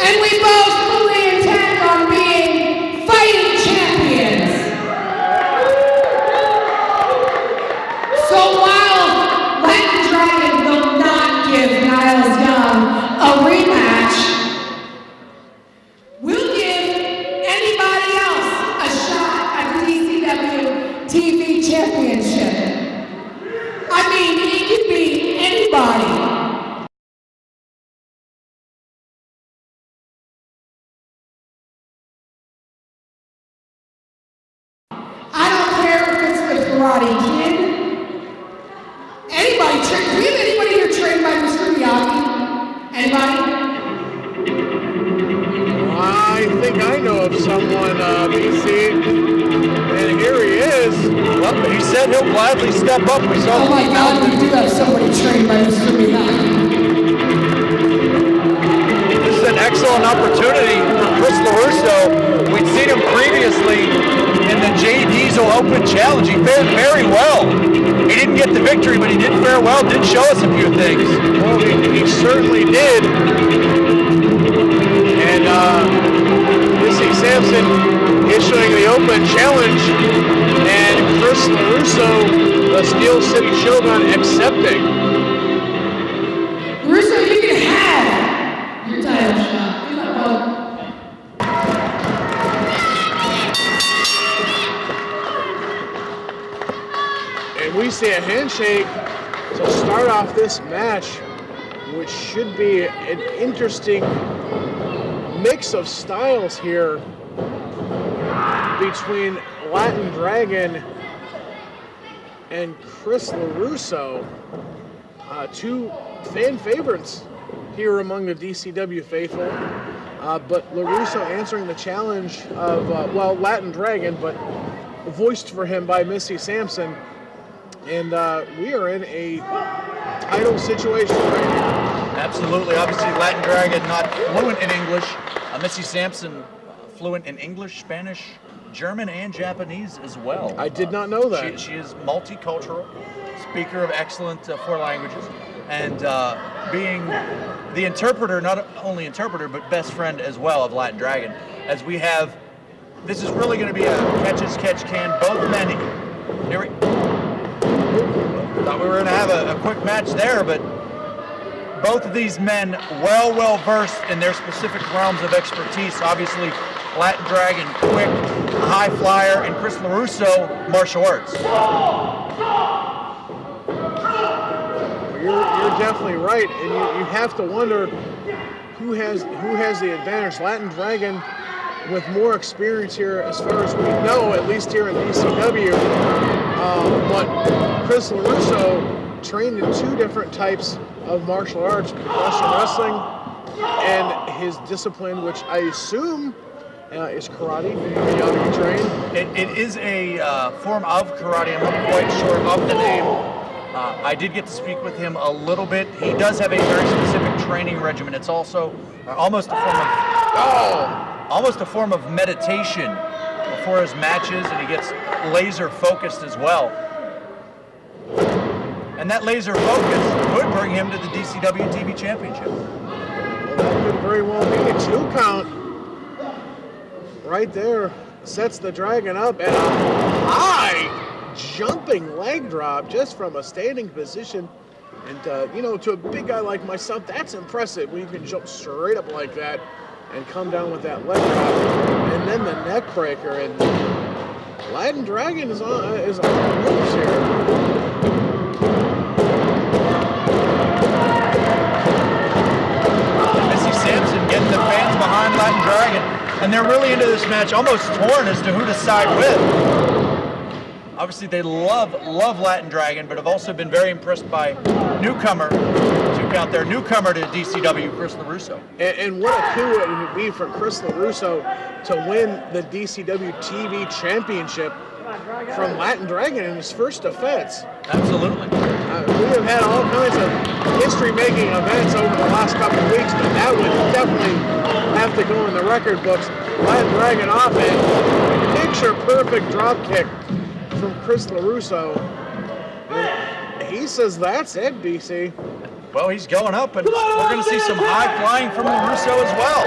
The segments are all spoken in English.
and we both fully intend on being fighting champions. So while Latin Dragon will not give Niles Young a rematch, we'll give anybody else a shot at the DCW TV Championship. I mean, it could be anybody. I don't care if it's the Karate Kid. Anybody, do we have anybody here trained by Mr. Miyagi? Anybody? I think I know of someone, BC, and here he is. Well, he said he'll gladly step up. We saw oh my God, we do have somebody trained by Mr. Miyagi. This is an excellent opportunity for Chris LaRusso. We'd seen him previously in the Jay Diesel Open Challenge. He fared very well. He didn't get the victory, but he did fare well, did show us a few things. Well, he certainly did. And Missy Sampson issuing the Open Challenge, and Chris LaRusso, the Steel City Shogun, accepting. Russo, you can have your title shot. You're like, well, and we see a handshake to start off this match, which should be an interesting mix of styles here between Latin Dragon and Chris LaRusso, two fan favorites here among the DCW faithful. But LaRusso answering the challenge of, Latin Dragon, but voiced for him by Missy Sampson. And we are in a title situation right here. Absolutely. Obviously, Latin Dragon not fluent in English. Missy Sampson fluent in English, Spanish, German, and Japanese as well. I did not know that. She is multicultural, speaker of excellent 4 languages, and being the interpreter, not only interpreter, but best friend as well of Latin Dragon. As we have, this is really going to be a catch-as-catch-can. Both men, here we thought we were going to have a quick match there, but both of these men well versed in their specific realms of expertise. Obviously, Latin Dragon, quick, high flyer, and Chris LaRusso, martial arts. You're definitely right, and you have to wonder who has the advantage. Latin Dragon with more experience here, as far as we know, at least here in DCW. But Chris LaRusso trained in 2 different types of martial arts, professional wrestling, and his discipline, which I assume is karate, Miyagi trained. It is a form of karate. I'm not quite sure of the name. I did get to speak with him a little bit. He does have a very specific training regimen. It's also almost a form of meditation before his matches, and he gets laser focused as well. And that laser focus could bring him to the DCW TV Championship. Well, that could very well be a 2 count. Right there sets the Dragon up, and a high jumping leg drop just from a standing position. And, to a big guy like myself, that's impressive when you can jump straight up like that and come down with that leg drop. And then the neck breaker. And Latin Dragon is on the ropes here. Getting the fans behind Latin Dragon, and they're really into this match, almost torn as to who to side with. Obviously, they love Latin Dragon, but have also been very impressed by newcomer, 2 count there, newcomer to DCW, Chris LaRusso. And what a coup it would be for Chris LaRusso to win the DCW TV Championship from Latin Dragon in his first defense. Absolutely. We have had all kinds of history-making events over the last couple of weeks, but that would definitely have to go in the record books. Latin Dragon off a picture-perfect drop kick from Chris LaRusso. And he says that's it, BC. Well, he's going up, and we're going to see some high flying from LaRusso as well.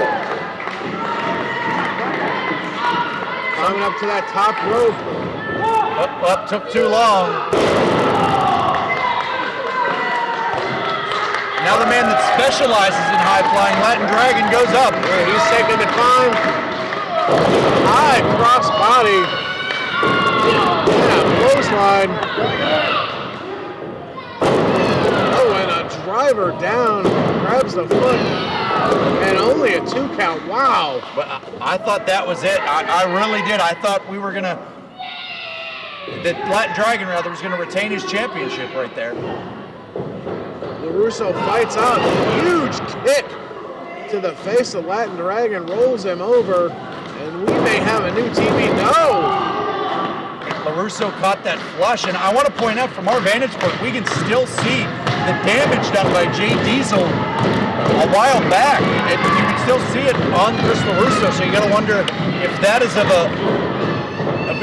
Coming up to that top rope. Up, took too long. Now the man that specializes in high flying, Latin Dragon, goes up. Yeah, he's taking the climb. High cross body. Yeah, clothesline. Oh, and a driver down. Grabs the foot. And only a 2 count. Wow. But I thought that was it. I really did. I thought we were going to, that Latin Dragon, rather, was going to retain his championship right there. LaRusso fights out. Huge kick to the face of Latin Dragon. Rolls him over. And we may have a new TV. No! LaRusso caught that flush. And I want to point out, from our vantage point, we can still see the damage done by Jay Diesel a while back. You can still see it on Chris LaRusso, so you got to wonder if that is of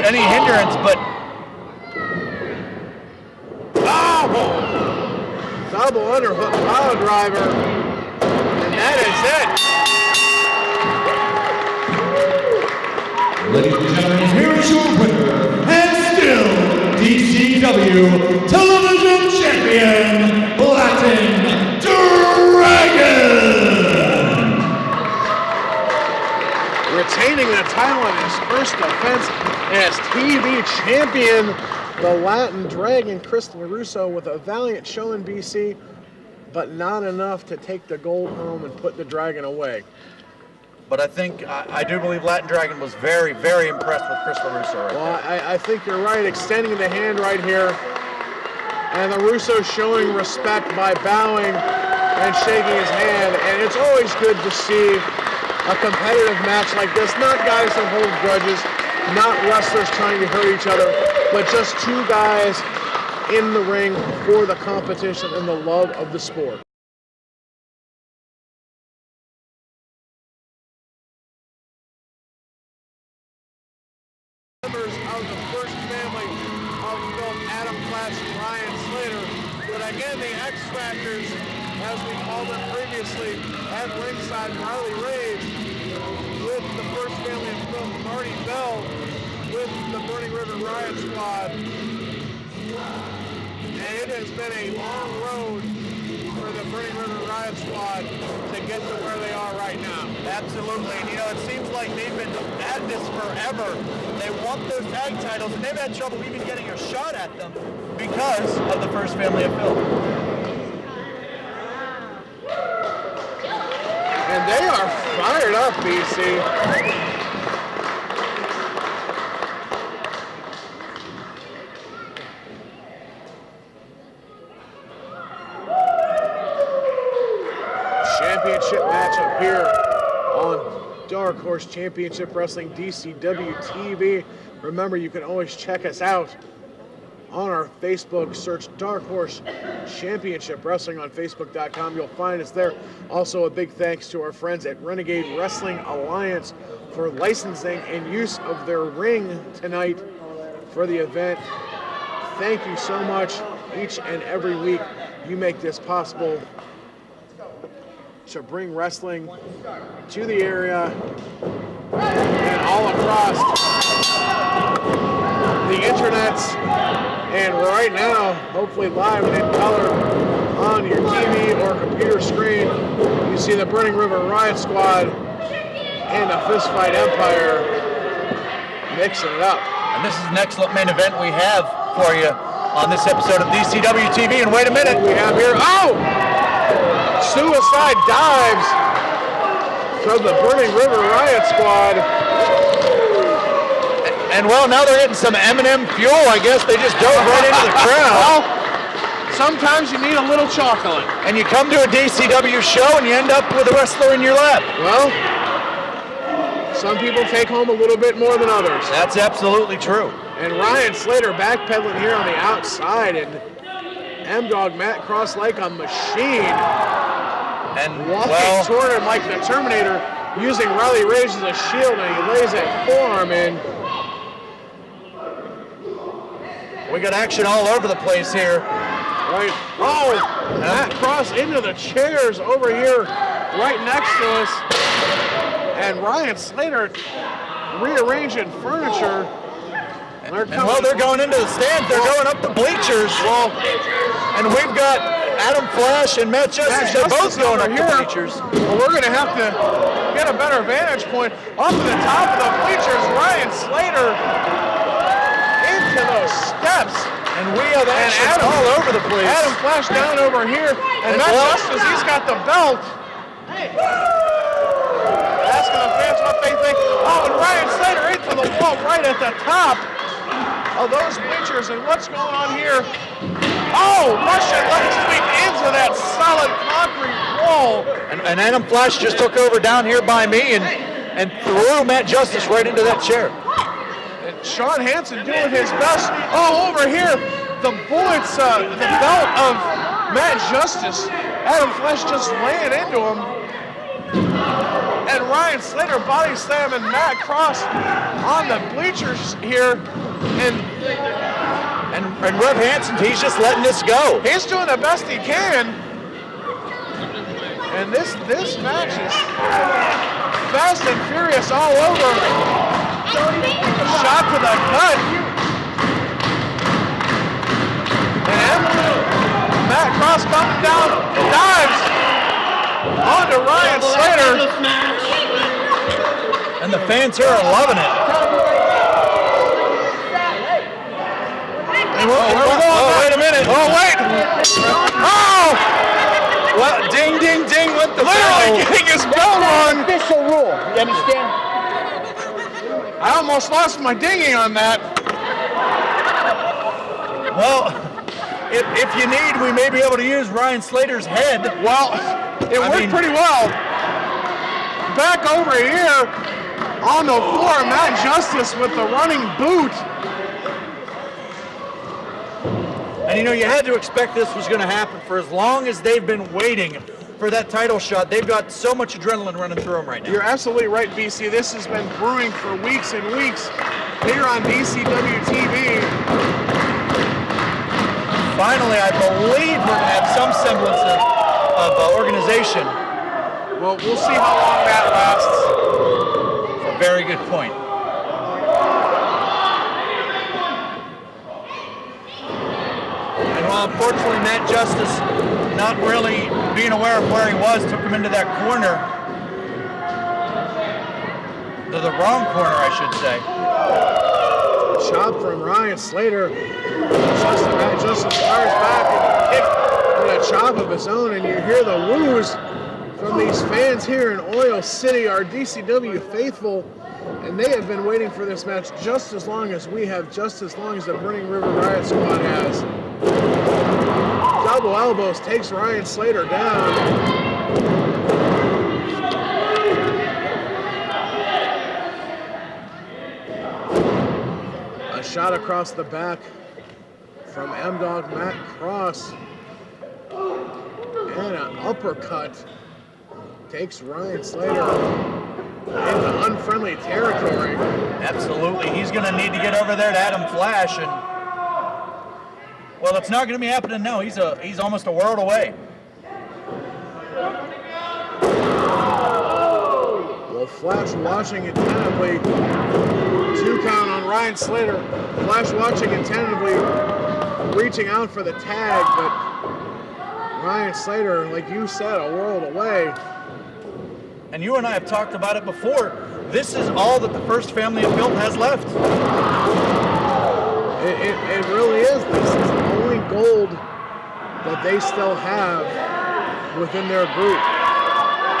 any hindrance. But double underhook power driver, and that is it. Ladies and gentlemen, here is your winner, and still DCW Television Champion, Latin Dragon! Retaining the title in his first defense as TV champion, the Latin Dragon, Chris LaRusso, with a valiant show in BC, but not enough to take the gold home and put the Dragon away. But I do believe Latin Dragon was very, very impressed with Chris LaRusso right Well, there. I think you're right, extending the hand right here. And LaRusso showing respect by bowing and shaking his hand. And it's always good to see a competitive match like this. Not guys that hold grudges, not wrestlers trying to hurt each other, but just two guys in the ring for the competition and the love of the sport. Members of the first family of both Adam Clash and Ryan Slater, but again the X Factors, as we called them previously, at ringside. Riley Rage with the first family of both Marty Bell with the Burning River Riot Squad. And it has been a long road for the Burning River Riot Squad to get to where they are right now. Absolutely, and it seems like they've been at this forever. They want those tag titles, and they've had trouble even getting a shot at them because of the first family of Phil. And they are fired up, BC. Championship matchup here on Darkhorse Championship Wrestling, DCW TV. Remember, you can always check us out on our Facebook. Search Darkhorse Championship Wrestling on Facebook.com. You'll find us there. Also, a big thanks to our friends at Renegade Wrestling Alliance for licensing and use of their ring tonight for the event. Thank you so much. Each and every week, you make this possible to bring wrestling to the area and all across the internets, and right now, hopefully live and in color on your TV or computer screen, you see the Burning River Riot Squad and the Fistfight Empire mixing it up. And this is an excellent main event we have for you on this episode of DCW TV. And wait a minute, We have here, suicide dives from the Burning River Riot Squad. and well, now they're getting some M&M fuel. I guess they just dove right into the crowd. Well, sometimes you need a little chocolate. And you come to a DCW show and you end up with a wrestler in your lap. Well, some people take home a little bit more than others. That's absolutely true. And Ryan Slater backpedaling here on the outside, and M-Dog Matt Cross like a machine. And Walking toward him like the Terminator, using Riley Rage as a shield, and he lays that forearm in. we got action all over the place here. Right. Oh, Matt Cross into the chairs over here, right next to us. And Ryan Slater rearranging furniture. They're going into the stands. They're going up the bleachers. Well, and we've got Adam Flash and Matt Justice. They're both going up the bleachers. Well, we're going to have to get a better vantage point. Up to the top of the bleachers, Ryan Slater into those steps. And we have action all over the place. Adam Flash down over here. And Matt Justice, he's got the belt. Asking the fans what they think. Oh, and Ryan Slater into the wall right at the top of those bleachers. And what's going on here? Oh, Russian leg sweep into that solid concrete wall. And Adam Flash just took over down here by me and threw Matt Justice right into that chair. And Sean Hansen doing his best. Oh, over here, the bullets, the belt of Matt Justice. Adam Flash just laying into him. And Ryan Slater body slamming Matt Cross on the bleachers here. And Rev Hansen, he's just letting this go. He's doing the best he can. And this match is fast and furious all over. Shot to the gut. And Matt Cross coming down, dives onto Ryan Slater. And the fans here are loving it. Wait a minute. Oh, wait. Oh! Well, ding, ding, ding with the Literally getting his belt on. Official rule. You understand? I almost lost my dinghy on that. Well, if you need, we may be able to use Ryan Slater's head. Well, it worked pretty well. Back over here on the floor, Matt Justice with the running boot. And you know, you had to expect this was going to happen for as long as they've been waiting for that title shot. They've got so much adrenaline running through them right now. You're absolutely right, BC. This has been brewing for weeks and weeks here on DCW TV. Finally, I believe we're going to have some semblance of organization. Well, we'll see how long that lasts. It's a very good point. And while unfortunately Matt Justice, not really being aware of where he was, took him into that corner. The wrong corner, I should say. Chop from Ryan Slater. Matt Justice fires back and kick with a chop of his own, and you hear the woos from these fans here in Oil City, our DCW faithful, and they have been waiting for this match just as long as we have, just as long as the Burning River Riot Squad has. Double elbows takes Ryan Slater down. A shot across the back from M-Dog Matt Cross. And an uppercut takes Ryan Slater into unfriendly territory. Absolutely. He's going to need to get over there to Adam Flash. And, well, it's not going to be happening now. He's almost a world away. Well, Flash watching attentively. 2 count on Ryan Slater. Flash watching attentively, reaching out for the tag, but Ryan Slater, like you said, a world away. And you and I have talked about it before. This is all that the First Family of Filth has left. It really is. This is the only gold that they still have within their group.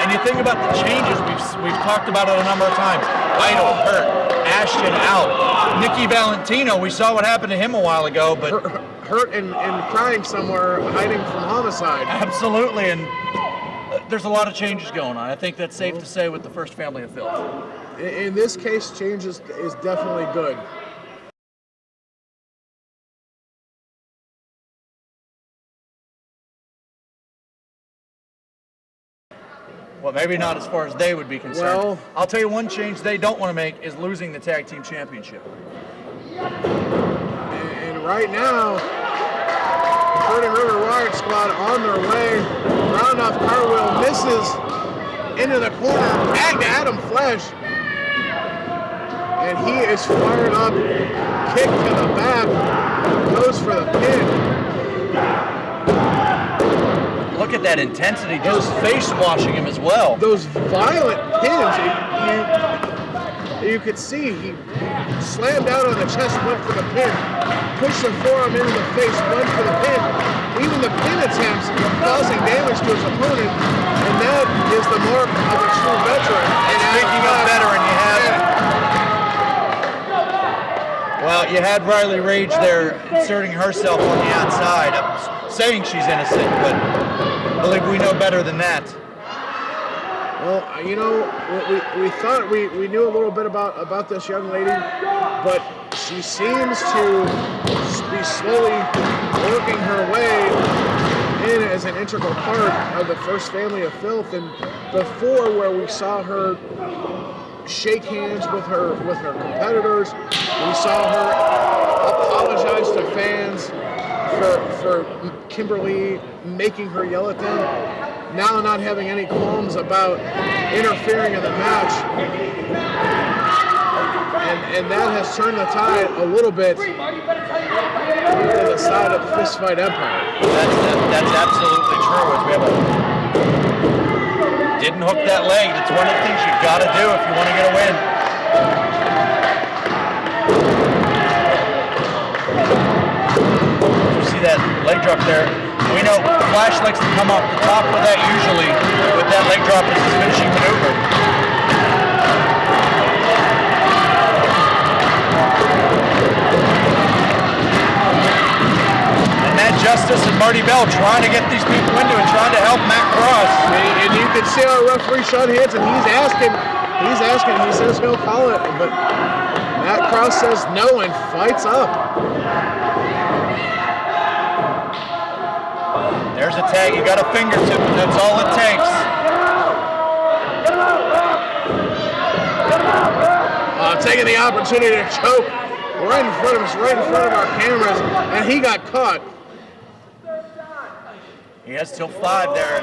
And you think about the changes, we've talked about it a number of times. Idol hurt, Ashton out, Nicky Valentino, we saw what happened to him a while ago, but hurt and crying somewhere, hiding from homicide. Absolutely, and there's a lot of changes going on. I think that's safe to say with the First Family of Filth. In this case, change is definitely good. Well, maybe not as far as they would be concerned. Well, I'll tell you one change they don't want to make is losing the Tag Team Championship. And right now, Burning River Riot Squad on their way. Round-off cartwheel misses into the corner. Back to Adam Flash. And he is fired up. Kick to the back. Goes for the pin. Look at that intensity, just face washing him as well. Those violent pins, you could see he slammed out on the chest, went for the pin, pushed the forearm into the face, went for the pin. Even the pin attempts causing damage to his opponent, and that is the mark of a true veteran. And speaking of veteran, you had Riley Rage there inserting herself on the outside, saying she's innocent, but I believe we know better than that. Well, you know, we thought we knew a little bit about this young lady, but she seems to be slowly working her way in as an integral part of the First Family of Filth. And before, where we saw her shake hands with her competitors, we saw her apologize to fans for Kimberly making her yell at them. Now not having any qualms about interfering in the match. And that has turned the tide a little bit to the side of the Fistfight Empire. That's absolutely true. As we have didn't hook that leg. It's one of the things you've got to do if you want to get a win. You see that leg drop there? We know Flash likes to come off the top of that usually with that leg drop as his finishing maneuver. And Matt Justice and Marty Bell trying to get these people into it, trying to help Matt Cross. And you can see our referee Sean Hansen, he's asking, he says he'll call it, but Matt Cross says no and fights up. There's a tag, you got a fingertip, that's all it takes. Taking the opportunity to choke right in front of us, right in front of our cameras, and he got caught. He has till 5 there.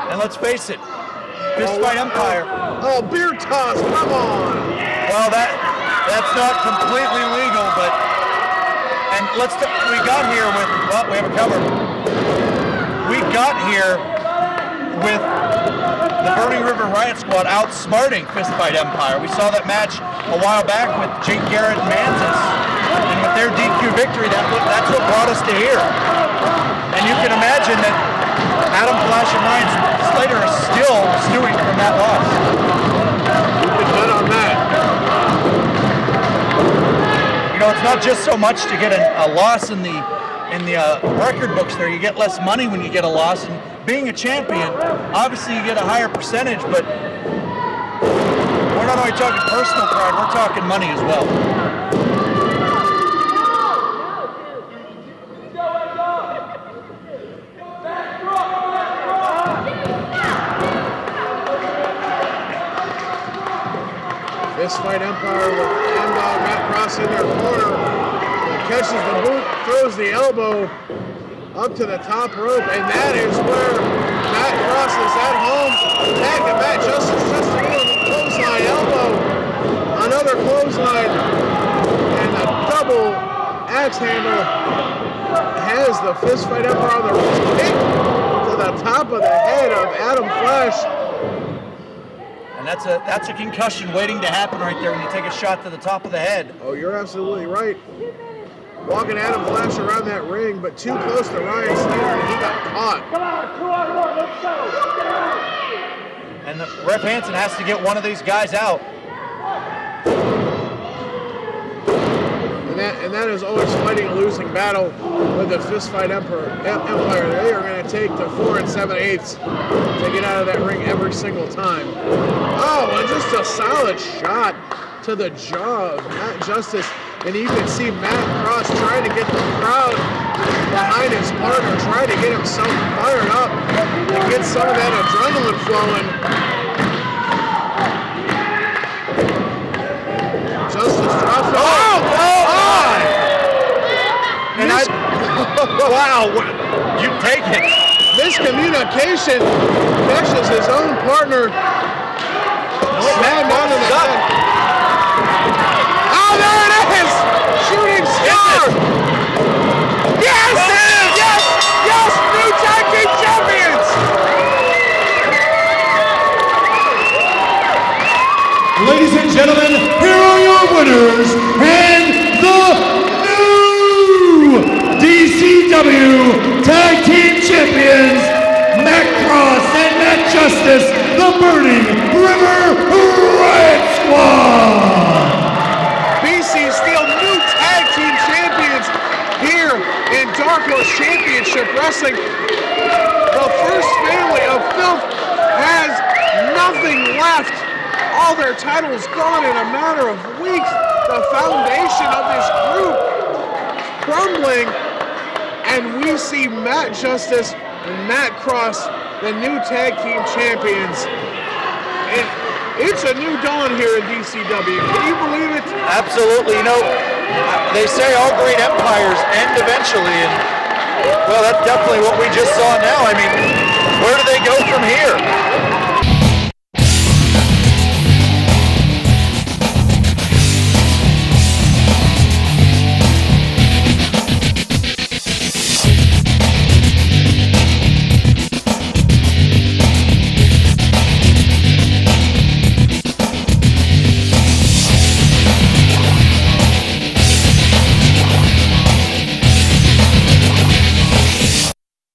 And let's face it, Fistfight Empire. Oh, beer toss, come on. Well, that's not completely legal, but, and we got here with, well, we have a cover. We got here with the Burning River Riot Squad outsmarting Fistfight Empire. We saw that match a while back with Jake Garrett and Mantis, and with their DQ victory, that's what brought us to here. And you can imagine that Adam Flash and Ryan Slater are still stewing from that loss. You can bet on that. You know, it's not just so much to get a loss in the record books there. You get less money when you get a loss, and being a champion, obviously you get a higher percentage, but we're not only talking personal pride, we're talking money as well. Fistfight Empire with M-Dog Matt Cross in their corner. Catches the boot, throws the elbow up to the top rope, and that is where Matt Cross is at home. Tag to Matt Justice just a little clothesline elbow. Another clothesline, and a double axe handle has the Fistfight Empire on the wrist. Kick to the top of the head of Adam Flash. And that's a concussion waiting to happen right there when you take a shot to the top of the head. Oh, you're absolutely right. Walking Adam Flash around that ring, but too close to Ryan Slater, and he got caught. And the Ref Hansen has to get one of these guys out. And that is always fighting a losing battle with the Fistfight Empire. They are going to take the 4 7/8 to get out of that ring every single time. Oh, and just a solid shot to the jaw of Matt Justice. And you can see Matt Cross trying to get the crowd behind his partner, trying to get himself fired up and get some of that adrenaline flowing. Justice drops it. Oh! And Wow. You take it. Miscommunication. Catches his own partner. Slammed onto the head. Oh, there it is! Shooting star! Yes! Yes! Yes! New tag team champions! Ladies and gentlemen, here are your winners and the new DCW Tag Team Champions, Matt Cross and Matt Justice, the Burning River Red Squad. BC Steel, new tag team champions here in Darkhorse Championship Wrestling. The first family of Filth has nothing left. All their titles gone in a matter of weeks. The foundation of this group crumbling. And we see Matt Justice and Matt Cross, the new tag team champions. And it's a new dawn here in DCW. Can you believe it? Absolutely. You know, they say all great empires end eventually, and well, that's definitely what we just saw now. I mean, where do they go from here?